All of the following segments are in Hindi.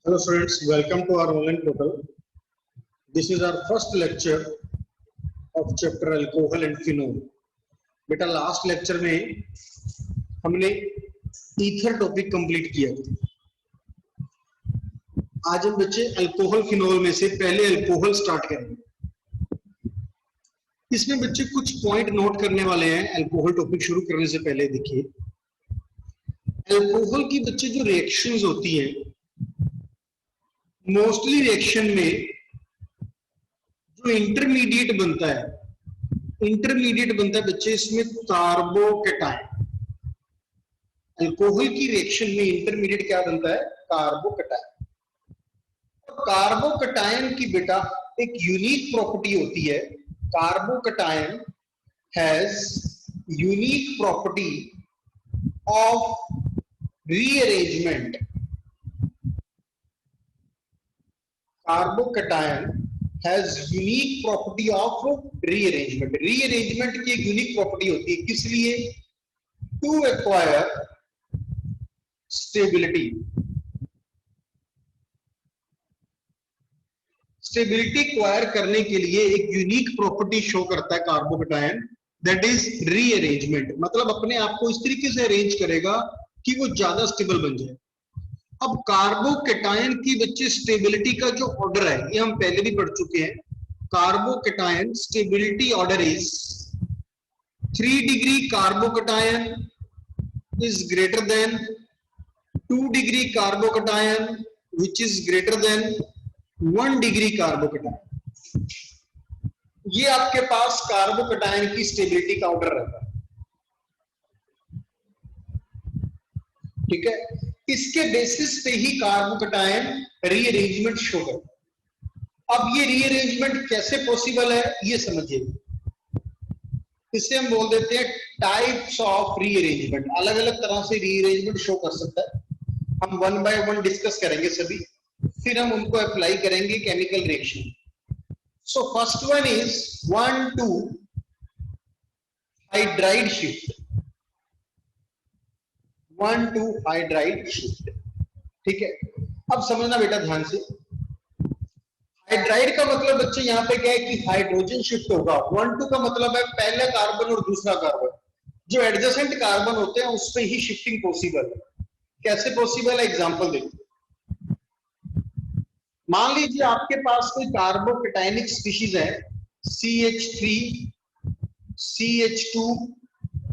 Hello students, welcome to our online portal. This is our first lecture of chapter alcohol and phenol. बेटा लास्ट लेक्चर में हमने ईथर टॉपिक कंप्लीट किया। आज हम बच्चे अल्कोहल फिनोल में से पहले अल्कोहल स्टार्ट करेंगे। इसमें बच्चे कुछ पॉइंट नोट करने वाले हैं अल्कोहल टॉपिक शुरू करने से पहले। देखिए, अल्कोहल की बच्चे जो रिएक्शंस होती हैं, मोस्टली रिएक्शन में जो इंटरमीडिएट बनता है बच्चे, इसमें कार्बोकैटायन। अल्कोहल की रिएक्शन में इंटरमीडिएट क्या बनता है? कार्बोकैटायन। कार्बोकैटायन की बेटा एक यूनिक प्रॉपर्टी होती है। Carbocation has unique property of rearrangement. Carbocation has unique property of rearrangement. Rearrangement की एक यूनिक प्रॉपर्टी होती है, किस लिए? To acquire stability. Stability acquire करने के लिए एक यूनिक प्रॉपर्टी शो करता है कार्बोकैटायन, दैट इज रीअरेंजमेंट। मतलब अपने आप को इस तरीके से अरेंज करेगा कि वो ज्यादा स्टेबल बन जाए। अब कार्बोकैटायन की बच्चे स्टेबिलिटी का जो ऑर्डर है, ये हम पहले भी पढ़ चुके हैं। Carbocation stability order is 3 degree carbocation is greater than 2 degree carbocation which is greater than 1 degree carbocation. ये आपके पास कार्बोकैटायन की स्टेबिलिटी का ऑर्डर रहता है। ठीक है, इसके बेसिस पे ही कार्बोकैटायन रीअरेंजमेंट शो करता है। अब ये रीअरेंजमेंट कैसे पॉसिबल है, ये समझिए। इसे हम बोल देते हैं टाइप्स ऑफ रीअरेंजमेंट। अलग अलग तरह से रीअरेंजमेंट शो कर सकता है। हम 1 बाय 1 डिस्कस करेंगे सभी, फिर हम उनको अप्लाई करेंगे chemical reaction. So first one is 1,2 hydride shift. 1,2 hydride shift. ठीक है, अब समझना बेटा ध्यान से। हाइड्राइड का मतलब बच्चे यहाँ पे क्या है कि हाइड्रोजन शिफ्ट होगा। 1,2 का मतलब है पहला कार्बन और दूसरा कार्बन, जो एडजेसेंट कार्बन होते हैं उस पे ही शिफ्टिंग पॉसिबल है। कैसे पॉसिबल है? एग्जांपल देखिए। मान लीजिए आपके पास कोई कार्बोकैटायनिक स्पीशीज है, CH3, CH2,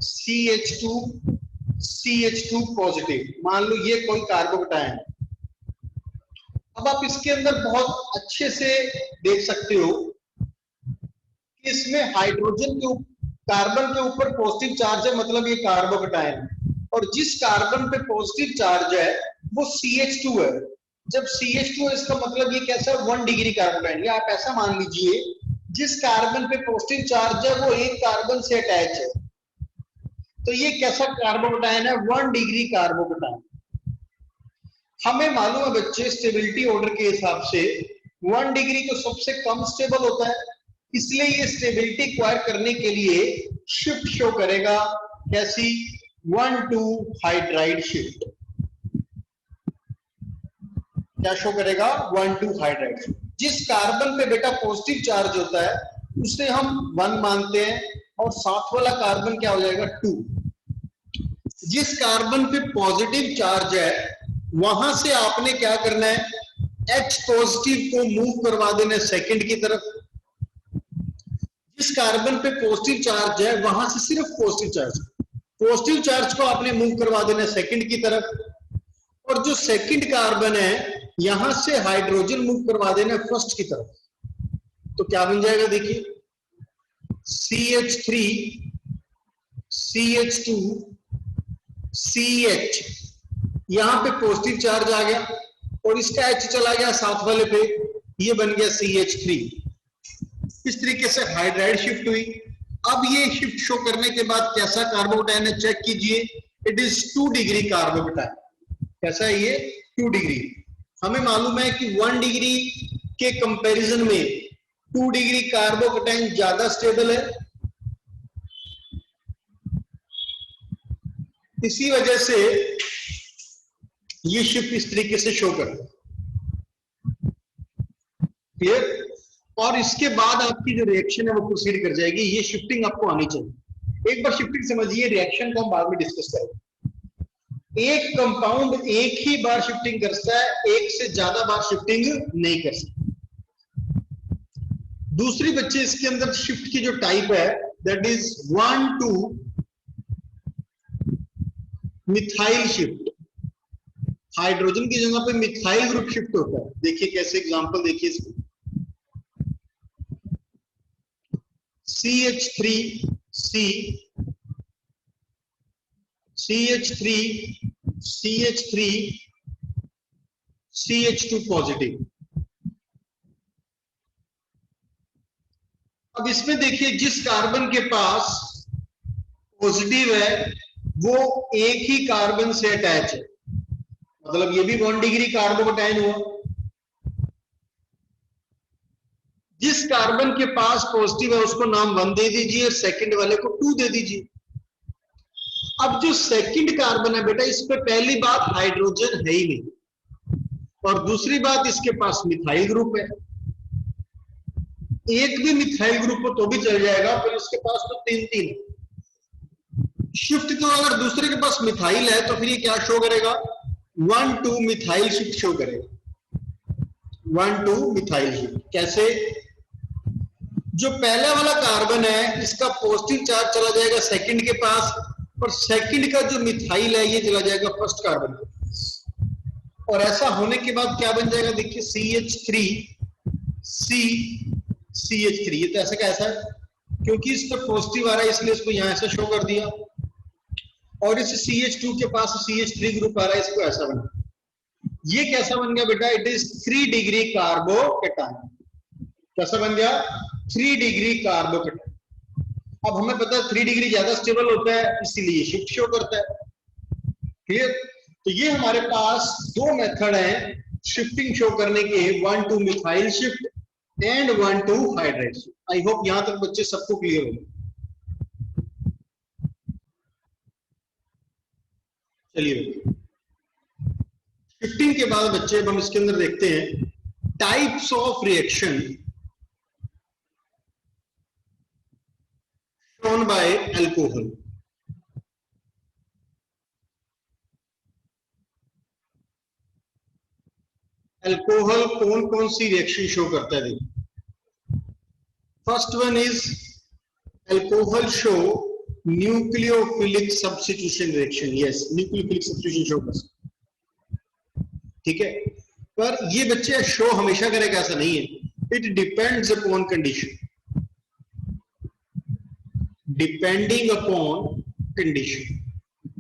CH2, CH2 positive. मान लो ये कोई कार्बोकैटायन है। अब आप इसके अंदर बहुत अच्छे से देख सकते हो कि इसमें हाइड्रोजन के कार्बन के ऊपर पॉजिटिव चार्ज है, मतलब ये कार्बोकैटायन है। और जिस कार्बन पे पॉजिटिव चार्ज है वो CH2 है। जब CH2 है इसका मतलब ये कैसा है? 1 डिग्री कार्बोकैटायन। या आप ऐसा मान लीजिए, जिस कार्बन पे पॉजिटिव चार्ज है वो एक कार्बन से अटैच है, तो ये कैसा कार्बोकैटायन है? 1 डिग्री कार्बोकैटायन। हमें मालूम है बच्चे स्टेबिलिटी ऑर्डर के हिसाब से 1 डिग्री तो सबसे कम स्टेबल होता है, इसलिए ये स्टेबिलिटी एक्वायर करने के लिए शिफ्ट शो करेगा। कैसी? 1,2 हाइड्राइड शिफ्ट। क्या शो करेगा? 1,2 हाइड्राइड शिफ्ट। जिस कार्बन पे बेटा पॉजिटिव चार्ज होता है उसे हम 1 मानते हैं, और साथ वाला कार्बन क्या हो जाएगा? 2। जिस कार्बन पे पॉजिटिव चार्ज है वहां से आपने क्या करना है? H पॉजिटिव को मूव करवा देना सेकंड की तरफ। जिस कार्बन पे पॉजिटिव चार्ज है वहां से सिर्फ पॉजिटिव चार्ज को आपने मूव करवा देना सेकंड की तरफ। और जो सेकंड कार्बन है यहां से हाइड्रोजन मूव करवा देना फर्स्ट की तरफ। तो क्या बन जाएगा? देखिए, CH3, CH2, CH, यहां पे पॉजिटिव चार्ज आ गया और इसका H चला गया साथ वाले पे, ये बन गया CH3। इस तरीके से हाइड्राइड शिफ्ट हुई। अब ये शिफ्ट शो करने के बाद कैसा कार्बोकैटायन है चेक कीजिए। It is 2 degree carbocation. कैसा है ये? 2 डिग्री। हमें मालूम है कि 1 डिग्री के कंपैरिजन में 2 डिग्री कार्बोकैटायन ज्यादा स्टेबल है। इसी वजह से ये शिफ्ट इस तरीके से शो करता है। क्लियर। और इसके बाद आपकी जो रिएक्शन है वो प्रोसीड कर जाएगी। ये शिफ्टिंग आपको आनी चाहिए। एक बार शिफ्टिंग समझिए, रिएक्शन को हम बाद में डिस्कस करेंगे। एक कंपाउंड एक ही बार शिफ्टिंग कर सकता है, एक से ज्यादा बार शिफ्टिंग नहीं कर सकता। दूसरी बच्चे इसके अंदर शिफ्ट की जो टाइप है that is 1 to methyl shift. Hydrogen की जगह पे मिथाइल ग्रुप शिफ्ट होता है। देखिए कैसे, एग्जांपल देखिए इसमें, CH3C, CH3, CH3, CH2 positive. अब इसमें देखिए जिस कार्बन के पास पॉजिटिव है वो एक ही कार्बन से अटैच है, मतलब ये भी 1 डिग्री कार्बोकेटायन हुआ। जिस कार्बन के पास पॉजिटिव है उसको नाम 1 दे दीजिए, सेकंड वाले को 2 दे दीजिए। अब जो सेकंड कार्बन है बेटा, इस पे पहली बात हाइड्रोजन है ही नहीं, और दूसरी बात इसके पास मिथाइल ग्रुप है। एक भी मिथाइल ग्रुप हो तो भी चल जाएगा, पर इसके पास तो 3 है। शिफ्ट तो अगर दूसरे के पास मिथाइल है तो फिर ये क्या शो करेगा, 1 to मिथाइल शिफ्ट शो करेगा। 1 to मिथाइल शिफ्ट कैसे, जो पहला वाला कार्बन है इसका पॉजिटिव चार्ज चला जाएगा सेकंड के पास, और सेकंड का जो मिथाइल है ये चला जाएगा फर्स्ट कार्बन के पास। और ऐसा होने के बाद क्या बन जाएगा, देखिए CH3, ये तो ऐसा कैसा है, क्योंकि इस पर पॉजिटिव आ रहा है इसलिए इसको यहां ऐसा शो कर दिया, और इस CH2 के पास CH3 ग्रुप आ रहा है, इसको ऐसा बना। ये कैसा बन गया बेटा, इट इज 3 डिग्री कार्बोकेटायन। कैसा बन गया, 3 डिग्री कार्बोकेटायन। अब हमें पता है 3 डिग्री ज्यादा स्टेबल होता है इसीलिए शिफ्ट शो करता है। क्लियर। तो ये हमारे पास 2 मेथड हैं शिफ्टिंग शो करने के, 1 to methyl shift and 1 to hydride shift. I hope यहां तक बच्चे सबको क्लियर हो। चलिए शिफ्टिंग के बाद बच्चे अब हम इसके अंदर देखते हैं types of reaction shown by alcohol. Alcohol कौन कौन सी रिएक्शन शो करता है, देखिए। First one is alcohol show nucleophilic substitution reaction. Yes, nucleophilic substitution show कर सकता है, ठीक है। पर ये बच्चे शो हमेशा करेगा ऐसा नहीं है, it depends upon condition. Depending upon condition,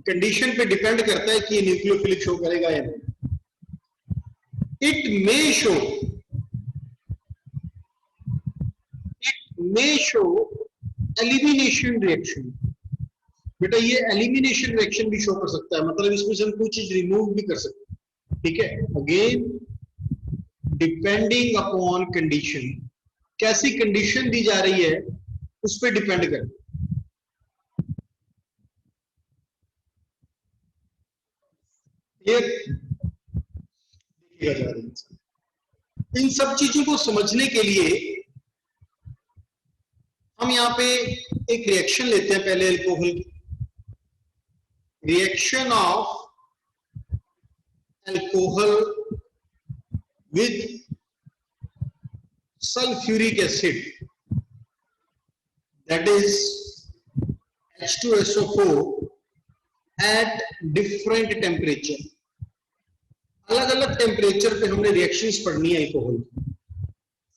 condition पे डिपेंड करता है कि ये न्यूक्लियोफिलिक शो करेगा या नहीं। It may show elimination reaction. बेटा ये एलिमिनेशन रिएक्शन भी शो कर सकता है, मतलब इसमें से हम कुछ चीज रिमूव भी कर सकते हैं, ठीक है। अगेन डिपेंडिंग अपॉन कंडीशन, कैसी कंडीशन दी जा रही है उस पर डिपेंड करता है। इन सब चीजों को समझने के लिए हम यहां पे एक रिएक्शन लेते हैं पहले अल्कोहल की। Reaction of alcohol with sulphuric acid, that is H2SO4 at different temperature. अलग अलग टेम्परेचर पे हमने रिएक्शंस पढ़नी है alcohol.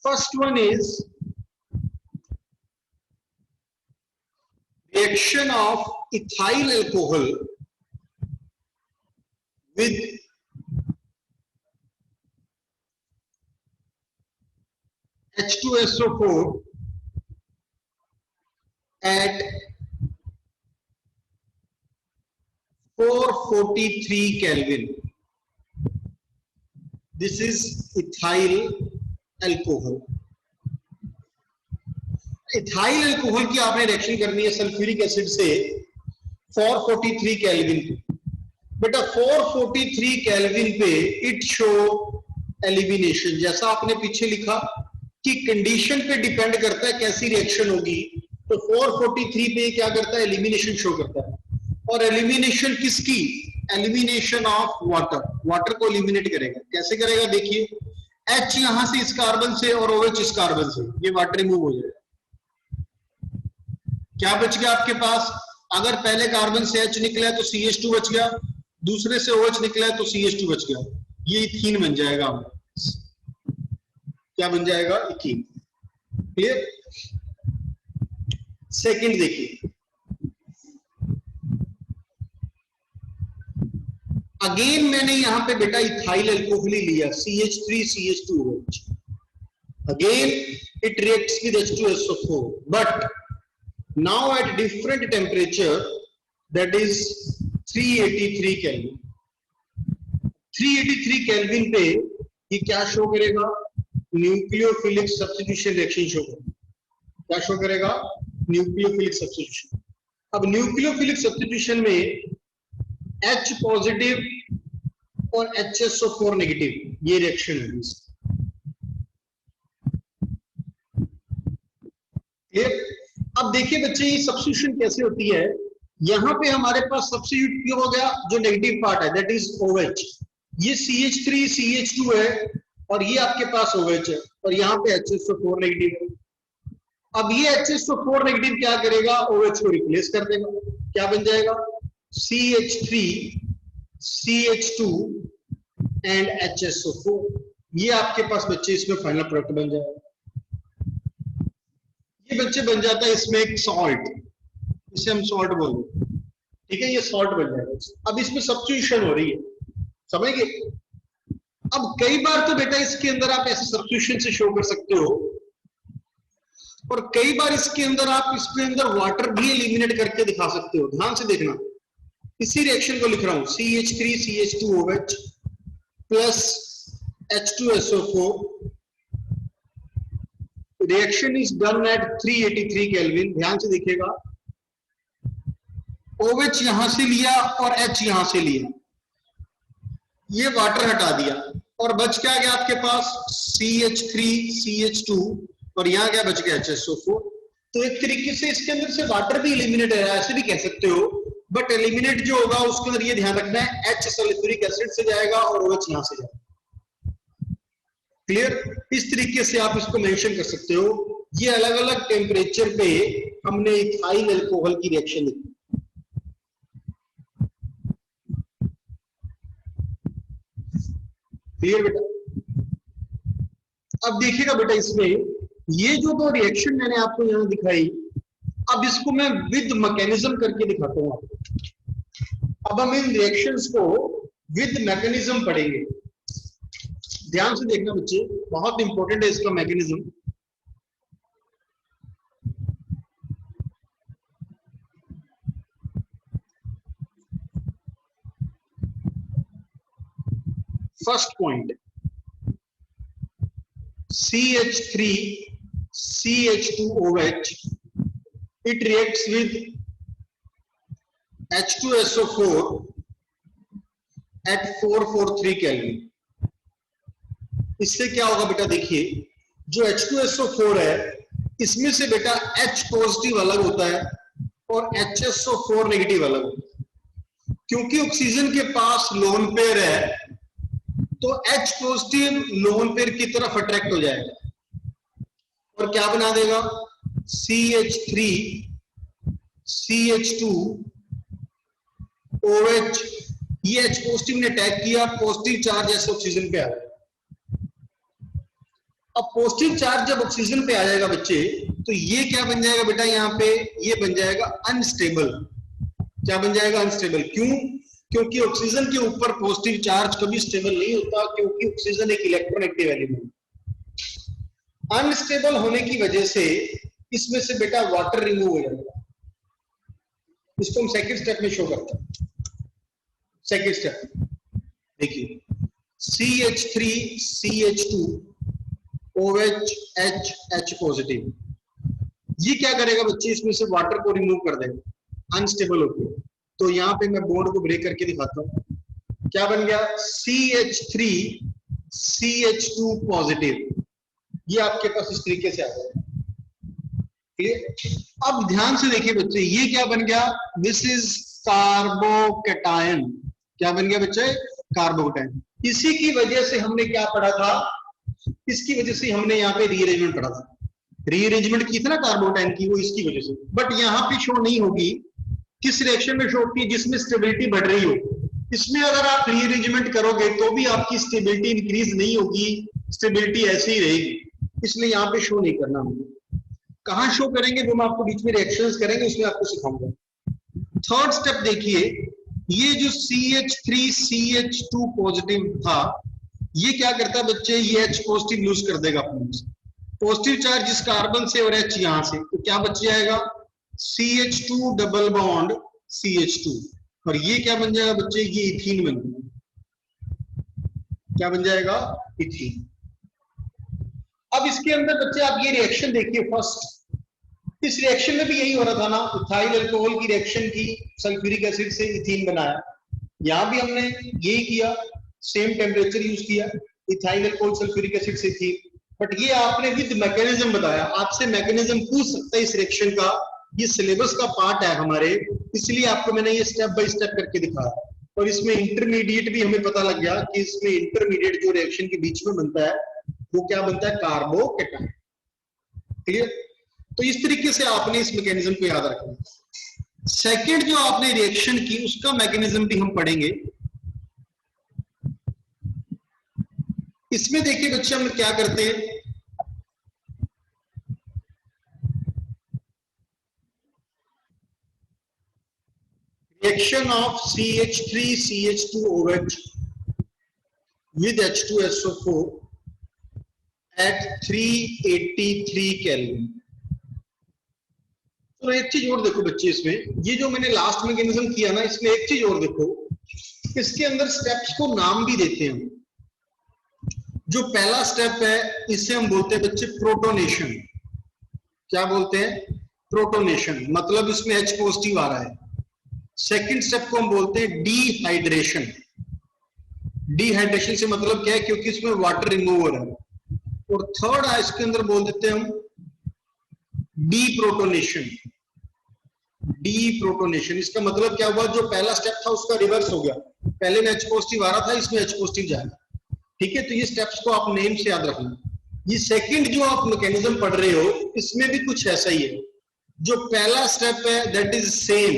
First one is reaction of ethyl alcohol with H2SO4 at 443 Kelvin. This is ethyl alcohol. Ethyl alcohol की आपने रिएक्शन करनी है सल्फ्यूरिक एसिड से 443 केल्विन पे। बेटा 443 केल्विन पे इट शो एलिमिनेशन, जैसा आपने पीछे लिखा कि कंडीशन पे डिपेंड करता है कैसी रिएक्शन होगी। तो 443 पे क्या करता है, एलिमिनेशन शो करता है। और एलिमिनेशन किसकी, एलिमिनेशन ऑफ वाटर, वाटर को एलिमिनेट करेगा। कैसे करेगा, देखिए H यहां से इस कार्बन से और OH इस कार्बन से, ये वाटर रिमूव हो जाएगा। क्या बच गया आपके पास, अगर पहले कार्बन से H निकला है तो CH2 बच गया, दूसरे से OH निकला है तो CH2 बच गया, ये इथीन बन जाएगा। क्या बन जाएगा, इथीन। क्लियर। सेकंड देखिए, अगेन मैंने यहां पे बेटा इथाइल अल्कोहल लिया, CH3CH2OH। Again it reacts with H2SO4, but now at different temperature, that is 383 Kelvin। 383 Kelvin पे ये क्या शो करेगा, न्यूक्लियोफिलिक सब्स्टिट्यूशन रिएक्शन शो करेगा। क्या शो करेगा, न्यूक्लियोफिलिक सब्स्टिट्यूशन। अब न्यूक्लियोफिलिक सब्स्टिट्यूशन में H पॉजिटिव और HSO4 नेगेटिव, ये रिएक्शन है। क्लियर। अब देखिए बच्चे, ये सब्स्टिट्यूशन कैसे होती है। यहां पे हमारे पास सब्स्टिट्यूट क्यों हो गया, जो नेगेटिव पार्ट है दैट इज OH, ये CH3 CH2 है और ये आपके पास OH है, और यहाँ पे HSO4 नेगेटिव है। अब ये HSO4 नेगेटिव क्या करेगा, OH को रिप्लेस कर देगा। क्या बन जाएगा, CH3 CH2 एंड HSO4। ये आपके पास बच्चे इसमें फाइनल प्रोडक्ट बन जाएगा। ये बच्चे बन जाता है इसमें एक सॉल्ट, इसे हम सॉल्ट बोलते हैं। ठीक है, ये सॉल्ट बन जाएगा। अब इसमें सब्स्टिट्यूशन हो रही है, समझ गए। अब कई बार तो बेटा इसके अंदर आप ऐसे सब्स्टिट्यूशन से शो कर सकते हो, और कई बार इसके अंदर आप इसके अंदर वाटर भी एलिमिनेट करके दिखा सकते हो। ध्यान से देखना, इसी रिएक्शन को लिख रहा हूं, CH3 CH2OH plus H2SO4। Reaction is done at 383 kelvin. ध्यान से देखिएगा, OH यहां से लिया और H यहां से लिया, ये वाटर हटा दिया और बच क्या गया आपके पास, CH3 CH2 और यहां क्या बच गया, HSO4। तो एक तरीके से इसके अंदर से वाटर भी एलिमिनेट है, ऐसे भी कह सकते हो। बट एलिमिनेट जो होगा उसके अंदर ये ध्यान रखना है, H सल्फ्यूरिक एसिड से जाएगा और OH यहां से जाएगा। क्लियर। इस तरीके से आप इसको मेंशन कर सकते हो। ये अलग अलग टेम्परेचर पे हमने इथाइल अल्कोहल की रिएक्शन लिखी। क्लियर बेटा। अब देखिएगा बेटा, इसमें ये जो दो रिएक्शन मैंने आपको यहां दिखाई, अब इसको मैं विद मैकेनिज्म करके दिखाता हूं आपको। अब हम इन रिएक्शंस को विद मैकेनिज्म पढ़ेंगे। ध्यान से देखना बच्चे, बहुत इंपॉर्टेंट है इसका mechanism. First point, CH3 CH2OH, it reacts with H2SO4 at 443 Kelvin। इससे क्या होगा बेटा, देखिए जो H2SO4 है इसमें से बेटा H पॉजिटिव अलग होता है और HSO4 नेगेटिव अलग होता है। क्योंकि ऑक्सीजन के पास लोन पेयर है तो H पॉजिटिव लोन पेयर की तरफ अट्रैक्ट हो जाएगा और क्या बना देगा, CH3 CH2 OH। ये H पॉजिटिव ने अटैक किया, पॉजिटिव चार्ज ऐसे ऑक्सीजन पे आ गया। अब पॉजिटिव चार्ज जब ऑक्सीजन पे आ जाएगा बच्चे, तो ये क्या बन जाएगा बेटा, यहाँ पे ये बन जाएगा अनस्टेबल। क्या बन जाएगा, अनस्टेबल। क्यों, क्योंकि ऑक्सीजन के ऊपर पॉजिटिव चार्ज कभी स्टेबल नहीं होता, क्योंकि ऑक्सीजन एक इलेक्ट्रोनेगेटिव एलिमेंट। अनस्टेबल होने की वजह से इसमें से बेटा वाटर रिमूव हो जाएगा। इसको हम सेकंड स्टेप में शो करते हैं। सेकंड स्टेप देखिए, CH3 CH2 OH H H positive, ये क्या करेगा बच्चे, इसमें से वाटर को रिमूव कर देगा अनस्टेबल होकर। तो यहां पे मैं बॉन्ड को ब्रेक करके दिखाता हूं। क्या बन गया, CH3 CH2 पॉजिटिव, ये आपके पास इस तरीके से आ जाएगा। अब ध्यान से देखिए बच्चे, ये क्या बन गया, दिस इज कार्बोकैटायन। क्या बन गया बच्चे, कार्बोकैटायन। इसी की वजह से हमने क्या पढ़ा था, इसकी वजह से हमने यहाँ पे रीअरेंजमेंट पढ़ा था, रीअरेंजमेंट की थी ना कार्बोकैटायन की, वो इसकी वजह से। बट यहाँ पे शो नहीं होगी, किस रिएक्शन में शो होती है, जिसमें स्टेबिलिटी बढ़ रही हो। इसमें अगर आप रीअरेंजमेंट करोगे तो भी आपकी स्टेबिलिटी इंक्रीज नहीं होगी, स्टेबिलिटी ऐसे ही रहेगी, इसलिए यहाँ पे शो नहीं करना हमने। कहाँ शो करेंगे, वो मैं आपको बीच में रिएक्शंस करेंगे उसमें आपको सिखाऊंगा। थर्ड स्टेप देखिए, ये जो CH3CH2 पॉजिटिव था, ये क्या करता है बच्चे, ये H पॉजिटिव लूज कर देगा अपने पॉजिटिव चार्ज इस कार्बन से और H यहां से, तो क्या बच जाएगा, CH2 डबल बॉन्ड CH2, और ये क्या बन जाएगा बच्चे, ये इथीन बन जाएगा। क्या बन जाएगा, इथीन। अब इसके अंदर बच्चे आप ये रिएक्शन देखिए, फर्स्ट इस रिएक्शन में भी यही हो रहा था ना, इथाइल अल्कोहल की रिएक्शन की, सल्फ्यूरिक एसिड से इथीन बनाया। यहां भी हमने यही किया, सेम टेम्परेचर यूज किया, इथाइल अल्कोहल सल्फ्यूरिक एसिड से इथीन। बट ये आपने विद मैकेनिज्म बताया, आपसे मैकेनिज्म पूछ सकता है इस रिएक्शन का, ये सिलेबस का पार्ट है हमारे, इसलिए आपको मैंने ये स्टेप बाय स्टेप करके दिखाया। और इसमें इंटरमीडिएट भी हमें पता लग गया कि इसमें इंटरमीडिएट जो रिएक्शन के बीच में बनता है वो क्या बनता है, कार्बोकैटायन। क्लियर। तो इस तरीके से आपने इस मैकेनिज्म को याद रखना। सेकंड जो आपने रिएक्शन की उसका मैकेनिज्म भी हम पढ़ेंगे। इसमें देखिए बच्चे हम क्या करते हैं, reaction of CH3CH2OH with H2SO4 at 383 kelvin. तो एक चीज और देखो बच्चे, इसमें ये जो मैंने लास्ट मैकेनिज्म किया ना, इसमें एक चीज और देखो, इसके अंदर स्टेप्स को नाम भी देते हैं। जो पहला स्टेप है इसे हम बोलते हैं बच्चे प्रोटोनेशन। क्या बोलते हैं, प्रोटोनेशन, मतलब इसमें H पॉजिटिव आ रहा है। सेकंड स्टेप को हम बोलते हैं डिहाइड्रेशन। डिहाइड्रेशन से मतलब क्या है, क्योंकि इसमें वाटर रिमूवर है। और थर्ड है इसके अंदर बोल देते हैं हम डीप्रोटोनेशन। डीप्रोटोनेशन इसका मतलब क्या हुआ, जो पहला स्टेप था उसका रिवर्स हो गया, पहले में H पॉजिटिव आ रहा था, इसमें H पॉजिटिव जाएगा। ठीक है, तो ये स्टेप्स को आप नेम से याद रखना। ये सेकंड जो आप मैकेनिज्म पढ़ रहे हो इसमें भी कुछ ऐसा ही है। जो पहला स्टेप है दैट इज सेम,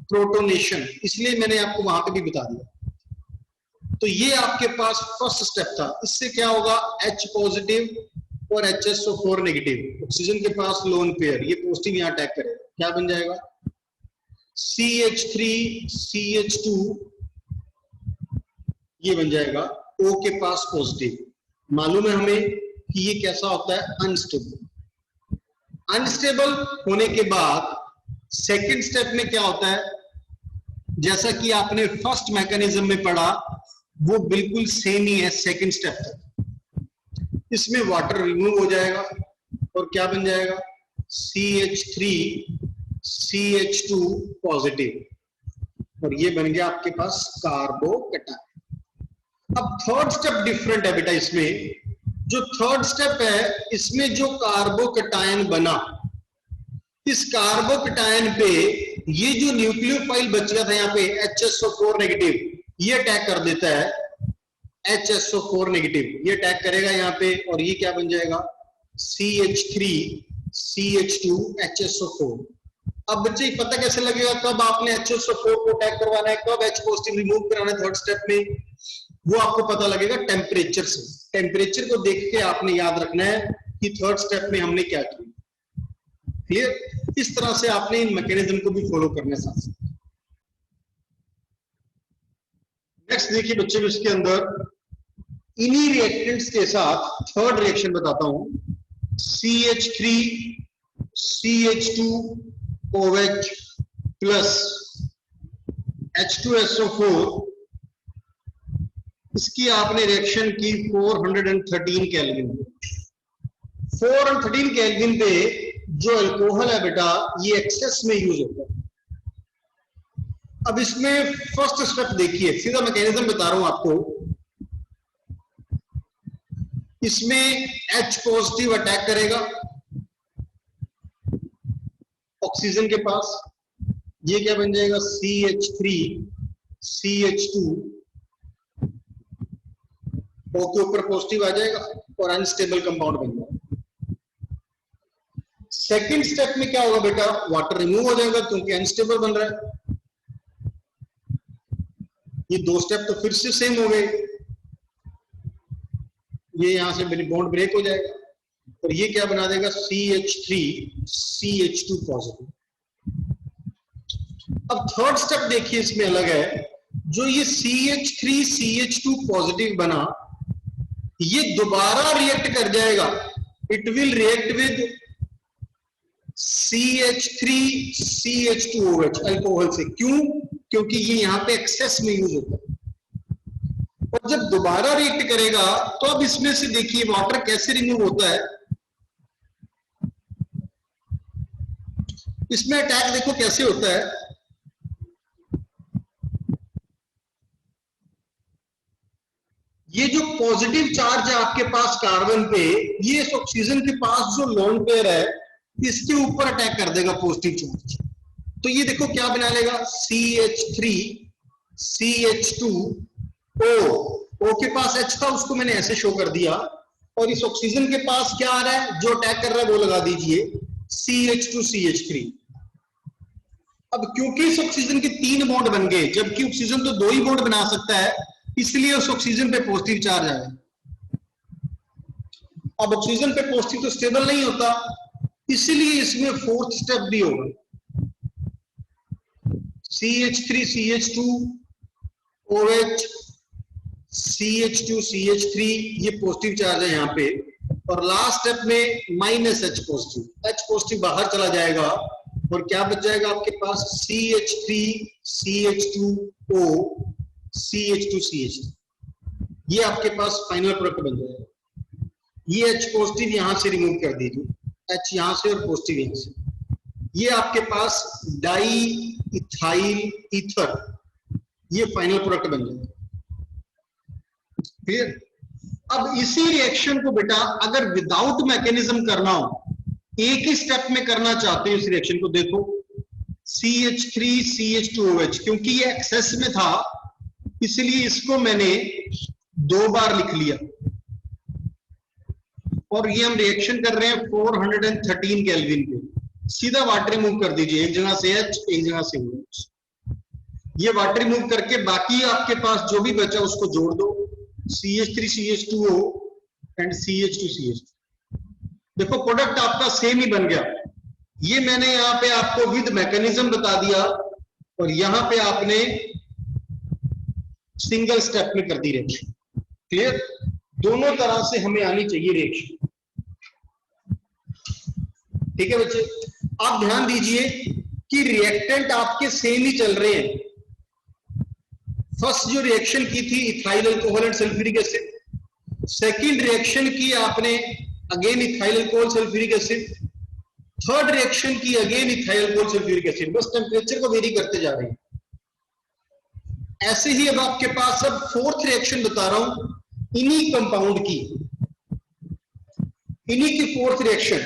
प्रोटोनेशन, इसलिए मैंने आपको वहां पे भी बता दिया। तो ये आपके पास फर्स्ट स्टेप था। इससे क्या होगा, H पॉजिटिव और HSO4 नेगेटिव, ऑक्सीजन के पास लोन पेयर, ये पॉजिटिव यहां अटैक करेगा, क्या बन जाएगा, CH3CH2, ये बन जाएगा O के पास पॉजिटिव। मालूम है हमें कि ये कैसा होता है, अनस्टेबल। अनस्टेबल होने के बाद सेकंड स्टेप में क्या होता है, जैसा कि आपने फर्स्ट मैकेनिज्म में पढ़ा वो बिल्कुल सेम ही है सेकंड स्टेप तक। इसमें वाटर रिमूव हो जाएगा और क्या बन जाएगा, CH3CH2 पॉजिटिव, और ये बन गया आपके पास कार्बोकैटायन। अब थर्ड स्टेप डिफरेंट है बेटा। इसमें जो थर्ड स्टेप है इसमें जो कार्बोकैटायन बना, इस कार्बोकैटायन पे ये जो न्यूक्लियोफाइल बच गया था यहाँ पे HSO4 नेगेटिव, ये अटैक कर देता है, HSO4 नेगेटिव ये अटैक करेगा यहाँ पे, और ये क्या बन जाएगा, CH3CH2 HSO4। अब बच्चे पता कैसे लगेगा कब आपने HSO4 को अटैक करवाना है, कब H पॉजिटिव रिमूव कराना है थर्ड स्टेप में, वो आपको पता लगेगा टेम्परेचर से। टेम्परेचर को देख के आपने याद रखना है कि थर्ड स्टेप में हमने क्या किया। क्लियर। इस तरह से आपने इन मैकेनिज्म को भी फॉलो करने साथ साथ। नेक्स्ट देखिए बच्चे, इसके अंदर इन्हीं रिएक्टेंट्स के साथ थर्ड रिएक्शन बताता हूं, CH3CH2OH प्लस H2SO4, इसकी आपने रिएक्शन की 413 केल्विन। 413 केल्विन पे जो अल्कोहल है बेटा ये एक्सेस में यूज होता है। अब इसमें फर्स्ट स्टेप देखिए, सीधा मैकेनिज्म बता रहा हूं आपको। इसमें H पॉजिटिव अटैक करेगा ऑक्सीजन के पास, ये क्या बन जाएगा CH3 CH2 O के ऊपर पॉजिटिव आ जाएगा और अनस्टेबल कंपाउंड बन जाएगा। सेकंड स्टेप में क्या होगा बेटा, वाटर रिमूव हो जाएगा क्योंकि अनस्टेबल बन रहा है। ये दो स्टेप तो फिर से सेम हो गए, ये यहां से बॉन्ड ब्रेक हो जाएगा और ये क्या बना देगा CH3 CH2 पॉजिटिव। अब थर्ड स्टेप देखिए इसमें अलग है, जो ये CH3 CH2 पॉजिटिव बना, ये दोबारा रिएक्ट कर जाएगा, it will react with CH3 CH2OH alcohol से। क्यों? क्योंकि ये यहां पे एक्सेस में यूज होता है। और जब दोबारा रिएक्ट करेगा तो अब इसमें से देखिए वाटर कैसे रिमूव होता है। इसमें अटैक देखो कैसे होता है, ये जो पॉजिटिव चार्ज है आपके पास कार्बन पे, ये इस ऑक्सीजन के पास जो लोन पेयर है इसके ऊपर अटैक कर देगा पॉजिटिव चार्ज। तो ये देखो क्या बना लेगा CH3 CH2O, O के पास H था उसको मैंने ऐसे शो कर दिया, और इस ऑक्सीजन के पास क्या आ रहा है, जो अटैक कर रहा है वो लगा दीजिए CH2 CH3। अब क्योंकि इस ऑक्सीजन के 3 बॉन्ड बन गए, जबकि ऑक्सीजन तो 2 ही बॉन्ड बना सकता है, इसलिए उस ऑक्सीजन पे पॉजिटिव चार्ज आया। अब ऑक्सीजन पे पॉजिटिव तो स्टेबल नहीं होता, इसलिए इसमें फोर्थ स्टेप भी होगा, CH3 CH2 OH CH2 CH3, ये पॉजिटिव चार्ज है यहाँ पे, और लास्ट स्टेप में -H पॉजिटिव, H पॉजिटिव बाहर चला जाएगा और क्या बच जाएगा आपके पास CH3 CH2O CH2 CH2, ये आपके पास फाइनल प्रोडक्ट बन जाएगा। ये H पॉजिटिव यहां से रिमूव कर दीजिए, H यहां से और पॉजिटिव यहां से, ये आपके पास डाई इथाइल ईथर, ये फाइनल प्रोडक्ट बन जाएगा। क्लियर? अब इसी रिएक्शन को बेटा अगर विदाउट मैकेनिज्म करना हो, एक ही स्टेप में करना चाहते हो इस रिएक्शन को, देखो CH3 CH2OH, क्योंकि ये एक्सेस में था इसलिए इसको मैंने 2 बार लिख लिया, और ये हम रिएक्शन कर रहे हैं 413 केल्विन पे। सीधा वाटर रिमूव कर दीजिए, एक जगह से H एक जगह से OH, ये वाटर रिमूव करके बाकी आपके पास जो भी बचा उसको जोड़ दो, CH3 CH2O and CH2 CH2। देखो प्रोडक्ट आपका सेम ही बन गया। ये मैंने यहाँ पे आपको विद मैकेनिज्म बता दिया, और यहाँ पे आपने सिंगल स्टेप में कर दी रिएक्शन। क्लियर? दोनों तरह से हमें आनी चाहिए रिएक्शन। ठीक है बच्चे, आप ध्यान दीजिए कि रिएक्टेंट आपके सेम ही चल रहे हैं। फर्स्ट जो रिएक्शन की थी ethyl alcohol and sulphuric acid, second reaction की आपने again ethyl alcohol sulphuric acid, third reaction की again ethyl alcohol sulphuric acid, बस टेम्परेचर को वेरी करते जा रहे हैं। ऐसे ही अब आपके पास अब फोर्थ रिएक्शन बता रहा हूं इन्हीं कंपाउंड की, इन्हीं की fourth reaction.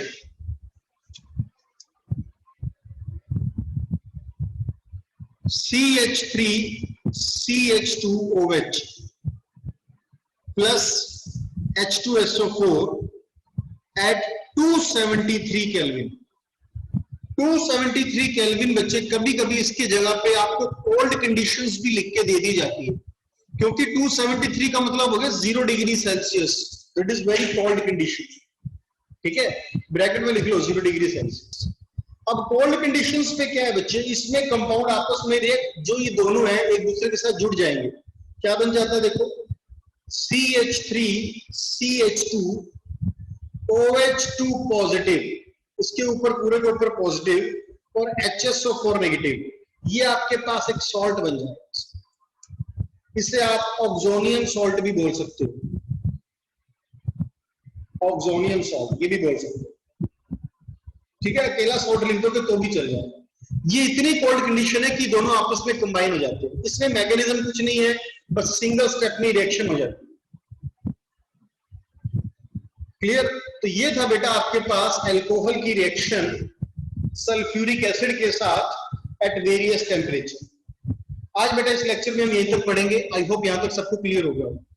CH3 CH2OH plus H2SO4 at 273 kelvin. 273 kelvin बच्चे, कभी कभी इसकी जगह पे आपको कोल्ड कंडीशंस भी लिख के दे दी जाती है, क्योंकि 273 का मतलब हो गया 0 degree Celsius, it is very cold condition. ठीक है, ब्रैकेट में लिख लो 0 डिग्री सेल्सियस। अब कोल्ड कंडीशंस पे क्या है बच्चे, इसमें कंपाउंड आपस में रिएक्ट, जो ये दोनों हैं एक दूसरे के साथ जुड़ जाएंगे, क्या बन जाता है देखो, CH3 CH2 OH2 पॉजिटिव, इसके ऊपर पूरे के ऊपर पॉजिटिव और HSO4 नेगेटिव, ये आपके पास एक सॉल्ट बन जाएगा। इसे आप ऑक्सोनियम सॉल्ट भी बोल सकते हो, ऑक्सोनियम सॉल्ट ये भी बोल सकते हो। ठीक है, अकेला सॉल्ट लिख दोगे तो भी चल जाएगा। ये इतनी कोल्ड कंडीशन है कि दोनों आपस में कंबाइन हो जाते हैं। इसमें मैकेनिज्म कुछ नहीं है, बस सिंगल स्टेप में रिएक्शन हो जाती है। क्लियर? तो ये था बेटा आपके पास अल्कोहल की रिएक्शन सल्फ्यूरिक एसिड के साथ एट वेरियस टेम्परेचर। आज बेटा इस लेक्चर में हम यहीं तक पढ़ेंगे। आई होप यहां तक सबको क्लियर हो गया।